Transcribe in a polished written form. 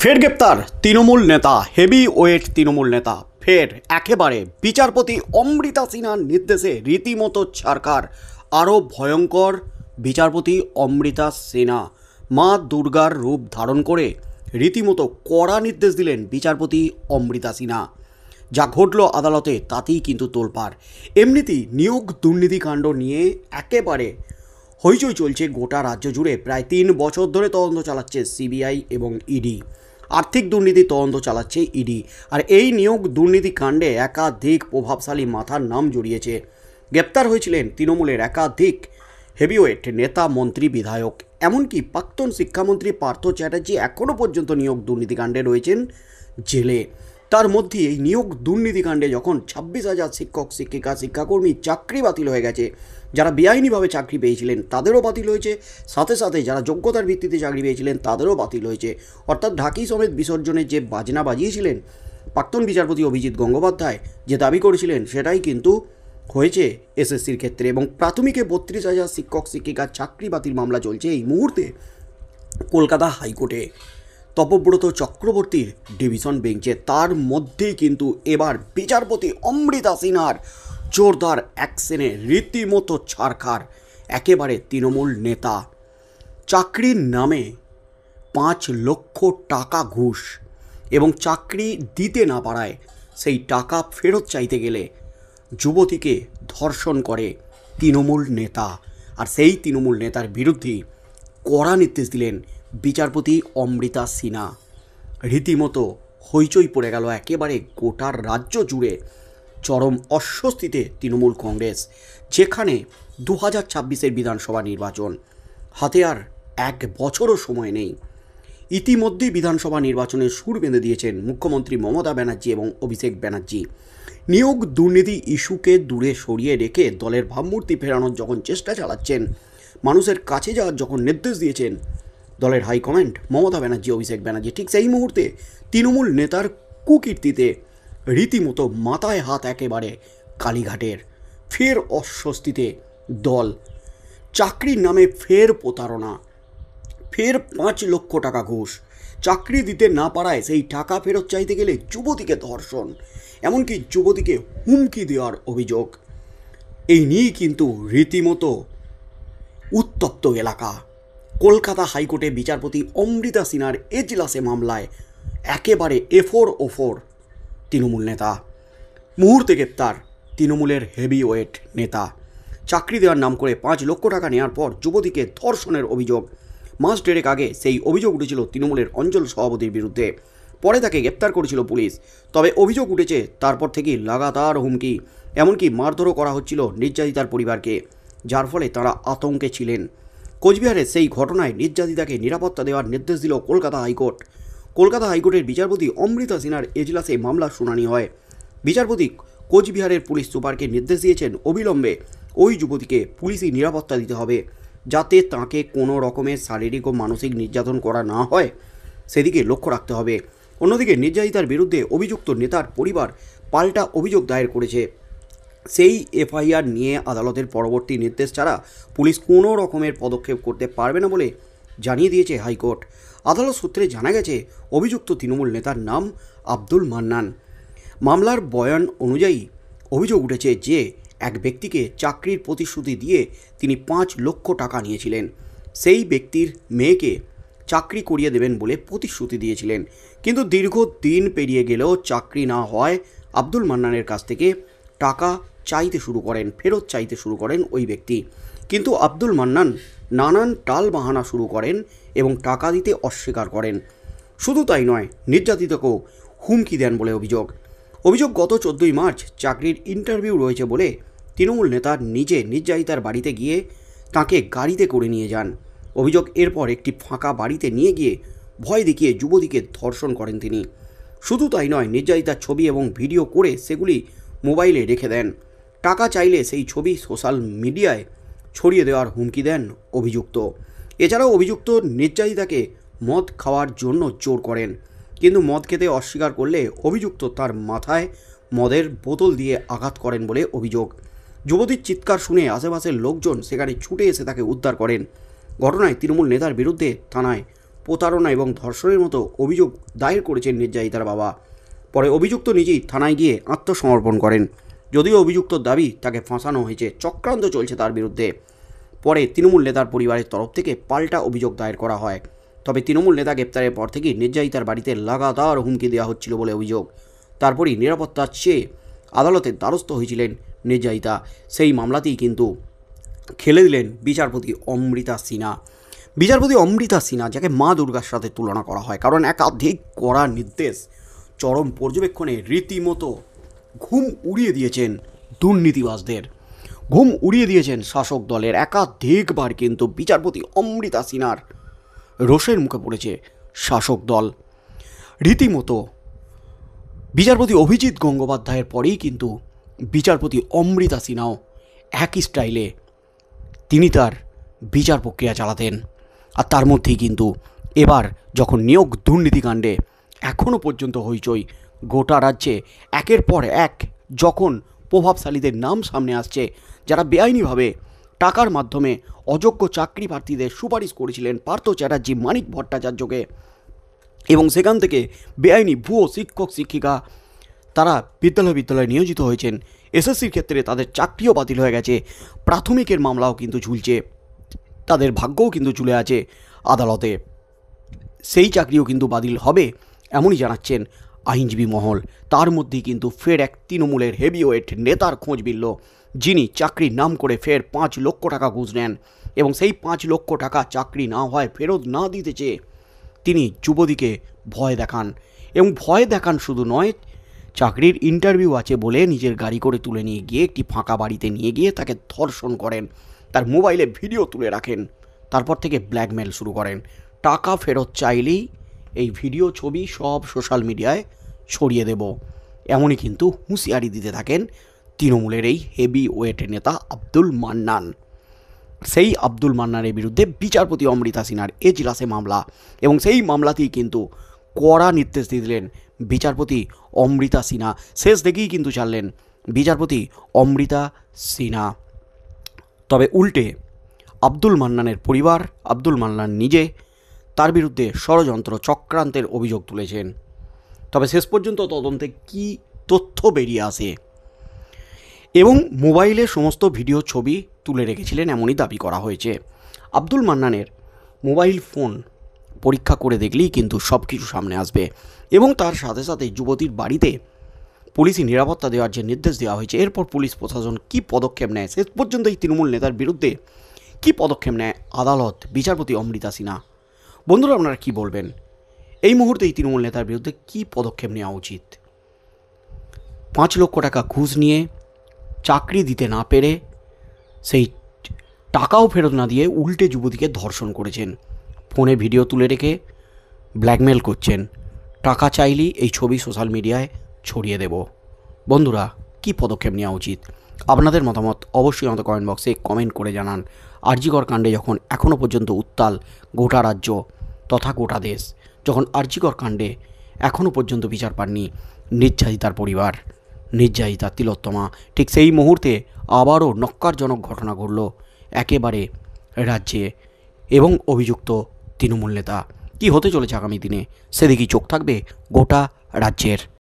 ফের গ্রেপ্তার তৃণমূল নেতা, হেভি ওয়েট তৃণমূল নেতা। ফের একেবারে বিচারপতি অমৃতা সিনহার নির্দেশে রীতিমতো ছাড়খাড়। আরও ভয়ঙ্কর, বিচারপতি অমৃতা সিনহা মা দুর্গার রূপ ধারণ করে রীতিমতো কড়া নির্দেশ দিলেন বিচারপতি অমৃতা সিনহা। যা ঘটল আদালতে তাতেই কিন্তু তোলপাড়। এমনিতেই নিয়োগ দুর্নীতিকাণ্ড নিয়ে একেবারে হইচই চলছে গোটা রাজ্য জুড়ে। প্রায় 3 বছর ধরে তদন্ত চালাচ্ছে সিবিআই এবং ইডি। আর্থিক দুর্নীতি তদন্ত চালাচ্ছে ইডি। আর এই নিয়োগ দুর্নীতি কাণ্ডে একাধিক প্রভাবশালী মাথার নাম জড়িয়েছে। গ্রেপ্তার হয়েছিলেন তৃণমূলের একাধিক হেভিওয়েট নেতা, মন্ত্রী, বিধায়ক, এমনকি প্রাক্তন শিক্ষামন্ত্রী পার্থ চ্যাটার্জি এখনও পর্যন্ত নিয়োগ দুর্নীতিকাণ্ডে রয়েছেন জেলে। তার মধ্যে এই নিয়োগ দুর্নীতিকাণ্ডে যখন 26,000 শিক্ষক, শিক্ষিকা, শিক্ষাকর্মী চাকরি বাতিল হয়ে গেছে, যারা বেআইনিভাবে চাকরি পেয়েছিলেন তাদেরও বাতিল হয়েছে, সাথে সাথে যারা যোগ্যতার ভিত্তিতে চাকরি পেয়েছিলেন তাদেরও বাতিল হয়েছে। অর্থাৎ ঢাকি সমেত বিসর্জনের যে বাজনা বাজিয়েছিলেন প্রাক্তন বিচারপতি অভিজিৎ গঙ্গোপাধ্যায়, যে দাবি করেছিলেন সেটাই কিন্তু হয়েছে এসএসসির ক্ষেত্রে। এবং প্রাথমিকে 32,000 শিক্ষক, শিক্ষিকার চাকরি বাতিল মামলা চলছে এই মুহূর্তে কলকাতা হাইকোর্টে তপব্রত চক্রবর্তীর ডিভিশন বেঞ্চে। তার মধ্যেই কিন্তু এবার বিচারপতি অমৃতা সিনহার জোরদার অ্যাকশনে রীতিমতো ছাড়খাড় একেবারে তৃণমূল নেতা। চাকরির নামে 5 লক্ষ টাকা ঘুষ এবং চাকরি দিতে না পারায় সেই টাকা ফেরত চাইতে গেলে যুবতীকে ধর্ষণ করে তৃণমূল নেতা। আর সেই তৃণমূল নেতার বিরুদ্ধে কড়া নির্দেশ দিলেন বিচারপতি অমৃতা সিনহা। রীতিমতো হইচই পড়ে গেল একেবারে গোটার রাজ্য জুড়ে। চরম অস্বস্তিতে তৃণমূল কংগ্রেস, যেখানে 2026-এর বিধানসভা নির্বাচন হাতে আর 1 বছরও সময় নেই। ইতিমধ্যেই বিধানসভা নির্বাচনের সুর বেঁধে দিয়েছেন মুখ্যমন্ত্রী মমতা ব্যানার্জি এবং অভিষেক ব্যানার্জি। নিয়োগ দুর্নীতি ইস্যুকে দূরে সরিয়ে রেখে দলের ভাবমূর্তি ফেরানোর যখন চেষ্টা চালাচ্ছেন, মানুষের কাছে যাওয়ার যখন নির্দেশ দিয়েছেন দলের হাইকমান্ড মমতা ব্যানার্জি, অভিষেক ব্যানার্জি, ঠিক সেই মুহূর্তে তৃণমূল নেতার কুকীর্তিতে রীতিমতো মাথায় হাত একেবারে কালীঘাটের। ফের অস্বস্তিতে দল। চাকরির নামে ফের প্রতারণা, ফের 5 লক্ষ টাকা ঘুষ, চাকরি দিতে না পারায় সেই টাকা ফেরত চাইতে গেলে যুবতীকে ধর্ষণ, এমনকি যুবতীকে হুমকি দেওয়ার অভিযোগ। এই নিয়েই কিন্তু রীতিমতো উত্তপ্ত এলাকা। কলকাতা হাইকোর্টে বিচারপতি অমৃতা সিনহার এজলাসে মামলায় একেবারে এফোর ওফোর তৃণমূল নেতা। মুহূর্তে গ্রেপ্তার তৃণমূলের হেভিওয়েট নেতা। চাকরি দেওয়ার নাম করে 5 লক্ষ টাকা নেওয়ার পর যুবতীকে ধর্ষণের অভিযোগ। মাস 1.5 আগে সেই অভিযোগ উঠেছিল তৃণমূলের অঞ্চল সভাপতির বিরুদ্ধে। পরে তাকে গ্রেপ্তার করেছিল পুলিশ। তবে অভিযোগ উঠেছে তারপর থেকেই লাগাতার হুমকি, এমনকি মারধরও করা হচ্ছিল নির্যাতিতার পরিবারকে, যার ফলে তারা আতঙ্কে ছিলেন। কোচবিহারের সেই ঘটনায় নির্যাতিতাকে নিরাপত্তা দেওয়ার নির্দেশ দিল কলকাতা হাইকোর্ট। কলকাতা হাইকোর্টের বিচারপতি অমৃতা সিনহার এজলাসে মামলার শুনানি হয়। বিচারপতি কোচবিহারের পুলিশ সুপারকে নির্দেশ দিয়েছেন অবিলম্বে ওই যুবতীকে পুলিশি নিরাপত্তা দিতে হবে, যাতে তাকে কোনো রকমের শারীরিক ও মানসিক নির্যাতন করা না হয়, সেদিকে লক্ষ্য রাখতে হবে। অন্যদিকে নির্যাতিতার বিরুদ্ধে অভিযুক্ত নেতার পরিবার পাল্টা অভিযোগ দায়ের করেছে। সেই এফআইআর নিয়ে আদালতের পরবর্তী নির্দেশ ছাড়া পুলিশ কোনো রকমের পদক্ষেপ করতে পারবে না বলে জানিয়ে দিয়েছে হাইকোর্ট। আদালত সূত্রে জানা গেছে অভিযুক্ত তৃণমূল নেতার নাম আব্দুল মান্নান। মামলার বয়ান অনুযায়ী অভিযোগ উঠেছে যে এক ব্যক্তিকে চাকরির প্রতিশ্রুতি দিয়ে তিনি 5 লক্ষ টাকা নিয়েছিলেন। সেই ব্যক্তির মেয়েকে চাকরি করিয়ে দেবেন বলে প্রতিশ্রুতি দিয়েছিলেন, কিন্তু দীর্ঘদিন পেরিয়ে গেলেও চাকরি না হওয়ায় আব্দুল মান্নানের কাছ থেকে টাকা চাইতে শুরু করেন, ফেরত চাইতে শুরু করেন ওই ব্যক্তি। কিন্তু আব্দুল মান্নান নানান টাল বাহানা শুরু করেন এবং টাকা দিতে অস্বীকার করেন। শুধু তাই নয়, নির্যাতিতাকেও হুমকি দেন বলে অভিযোগ। গত 14ই মার্চ চাকরির ইন্টারভিউ রয়েছে বলে তৃণমূল নেতা নিজে নির্যাতিতার বাড়িতে গিয়ে তাকে গাড়িতে করে নিয়ে যান। অভিযোগ, এরপর একটি ফাঁকা বাড়িতে নিয়ে গিয়ে ভয় দেখিয়ে যুবতীকে ধর্ষণ করেন তিনি। শুধু তাই নয়, নির্যাতিতার ছবি এবং ভিডিও করে সেগুলি মোবাইলে রেখে দেন। টাকা চাইলে সেই ছবি সোশ্যাল মিডিয়ায় ছড়িয়ে দেওয়ার হুমকি দেন অভিযুক্ত। এছাড়াও অভিযুক্ত নির্যাতিতাকে মদ খাওয়ার জন্য জোর করেন, কিন্তু মদ খেতে অস্বীকার করলে অভিযুক্ত তার মাথায় মদের বোতল দিয়ে আঘাত করেন বলে অভিযোগ। যুবতীর চিৎকার শুনে আশেপাশের লোকজন সেখানে ছুটে এসে তাকে উদ্ধার করেন। ঘটনায় তৃণমূল নেতার বিরুদ্ধে থানায় প্রতারণা এবং ধর্ষণের মতো অভিযোগ দায়ের করেছেন নির্যাতিতার বাবা। পরে অভিযুক্ত নিজেই থানায় গিয়ে আত্মসমর্পণ করেন। যদিও অভিযুক্তর দাবি তাকে ফাঁসানো হয়েছে, চক্রান্ত চলছে তার বিরুদ্ধে। পরে তৃণমূল নেতার পরিবারের তরফ থেকে পাল্টা অভিযোগ দায়ের করা হয়। তবে তৃণমূল নেতা গ্রেপ্তারের পর থেকেই নির্যাতিতার বাড়িতে লাগাতার হুমকি দেওয়া হচ্ছিল বলে অভিযোগ। তারপরই নিরাপত্তার চেয়ে আদালতের দ্বারস্থ হয়েছিলেন নির্যাতিতা। সেই মামলাতেই কিন্তু খেলে দিলেন বিচারপতি অমৃতা সিনহা। বিচারপতি অমৃতা সিনহা, যাকে মা দুর্গার সাথে তুলনা করা হয়, কারণ একাধিক কড়া নির্দেশ, চরম পর্যবেক্ষণে রীতিমতো ঘুম উড়িয়ে দিয়েছেন দুর্নীতিবাজদের, ঘুম উড়িয়ে দিয়েছেন শাসক দলের। একাধিকবার কিন্তু বিচারপতি অমৃতা সিনহার রোষের মুখে পড়েছে শাসক দল। রীতিমতো বিচারপতি অভিজিৎ গঙ্গোপাধ্যায়ের পরেই কিন্তু বিচারপতি অমৃতা সিনহাও একই স্টাইলে তিনি তার বিচার প্রক্রিয়া চালাতেন। আর তার মধ্যেই কিন্তু এবার যখন নিয়োগ দুর্নীতিকাণ্ডে এখনও পর্যন্ত হইচই গোটা রাজ্যে, একের পর এক যখন প্রভাবশালীদের নাম সামনে আসছে, যারা বেআইনিভাবে টাকার মাধ্যমে অযোগ্য চাকরি প্রার্থীদের সুপারিশ করেছিলেন পার্থ চ্যাটার্জি, মানিক ভট্টাচার্যকে, এবং সেখান থেকে বেআইনি ভুয়ো শিক্ষক শিক্ষিকা তারা বিদ্যালয়ে নিয়োজিত হয়েছেন। এসএসসির ক্ষেত্রে তাদের চাকরিও বাতিল হয়ে গেছে, প্রাথমিকের মামলাও কিন্তু ঝুলছে, তাদের ভাগ্যও কিন্তু ঝুলে আছে আদালতে, সেই চাকরিও কিন্তু বাতিল হবে এমনই জানাচ্ছেন আইনজীবী মহল। তার মধ্যেই কিন্তু ফের এক তৃণমূলের হেভিওয়েট নেতার খোঁজ মিলল, যিনি চাকরির নাম করে ফের 5 লক্ষ টাকা ঘুষ নেন, এবং সেই 5 লক্ষ টাকা চাকরি না হয় ফেরত না দিতে চেয়ে তিনি যুবতীকে ভয় দেখান। এবং ভয় দেখান শুধু নয়, চাকরির ইন্টারভিউ আছে বলে নিজের গাড়ি করে তুলে নিয়ে গিয়ে একটি ফাঁকা বাড়িতে নিয়ে গিয়ে তাকে ধর্ষণ করেন, তার মোবাইলে ভিডিও তুলে রাখেন, তারপর থেকে ব্ল্যাকমেল শুরু করেন। টাকা ফেরত চাইলেই এই ভিডিও ছবি সব সোশ্যাল মিডিয়ায় ছড়িয়ে দেব, এমনই কিন্তু হুঁশিয়ারি দিতে থাকেন তৃণমূলের এই হেভি ওয়েটের নেতা আব্দুল মান্নান। সেই আব্দুল মান্নানের বিরুদ্ধে বিচারপতি অমৃতা সিনহার এজলাসে মামলা, এবং সেই মামলাতেই কিন্তু কড়া নির্দেশ দিয়ে দিলেন বিচারপতি অমৃতা সিনহা। শেষ দেখেই কিন্তু ছাড়লেন বিচারপতি অমৃতা সিনহা। তবে উল্টে আব্দুল মান্নানের পরিবার, আব্দুল মান্নান নিজে তার বিরুদ্ধে ষড়যন্ত্র চক্রান্তের অভিযোগ তুলেছেন। তবে শেষ পর্যন্ত তদন্তে কী তথ্য বেরিয়ে আসে, এবং মোবাইলে সমস্ত ভিডিও ছবি তুলে রেখেছিলেন এমনই দাবি করা হয়েছে। আব্দুল মান্নানের মোবাইল ফোন পরীক্ষা করে দেখলেই কিন্তু সব কিছু সামনে আসবে, এবং তার সাথে সাথে যুবতীর বাড়িতে পুলিশি নিরাপত্তা দেওয়ার যে নির্দেশ দেওয়া হয়েছে, এরপর পুলিশ প্রশাসন কী পদক্ষেপ নেয়, শেষ পর্যন্ত এই তৃণমূল নেতার বিরুদ্ধে কী পদক্ষেপ নেয় আদালত, বিচারপতি অমৃতা সিনহা। বন্ধুরা, আপনারা কী বলবেন? এই মুহূর্তে এই তৃণমূল নেতার বিরুদ্ধে কী পদক্ষেপ নেওয়া উচিত? 5 লক্ষ টাকা ঘুষ নিয়ে চাকরি দিতে না পেরে সেই টাকাও ফেরত না দিয়ে উল্টে যুবতীকে ধর্ষণ করেছেন, ফোনে ভিডিও তুলে রেখে ব্ল্যাকমেল করছেন, টাকা চাইলেই এই ছবি সোশ্যাল মিডিয়ায় ছড়িয়ে দেব। বন্ধুরা, কী পদক্ষেপ নেওয়া উচিত? আপনাদের মতামত অবশ্যই আমাদের কমেন্ট বক্সে কমেন্ট করে জানান। আরজিকর কাণ্ডে যখন এখনও পর্যন্ত উত্তাল গোটা রাজ্য তথা গোটা দেশ, যখন আরজিকর কাণ্ডে এখনও পর্যন্ত বিচার পাননি নির্যাতিতার পরিবার, নির্যাতিতা তিলোত্তমা, ঠিক সেই মুহূর্তে আবারও নক্কারজনক ঘটনা ঘটল একেবারে রাজ্যে, এবং অভিযুক্ত তৃণমূল নেতা। কী হতে চলেছে আগামী দিনে সেদিকেই চোখ থাকবে গোটা রাজ্যের।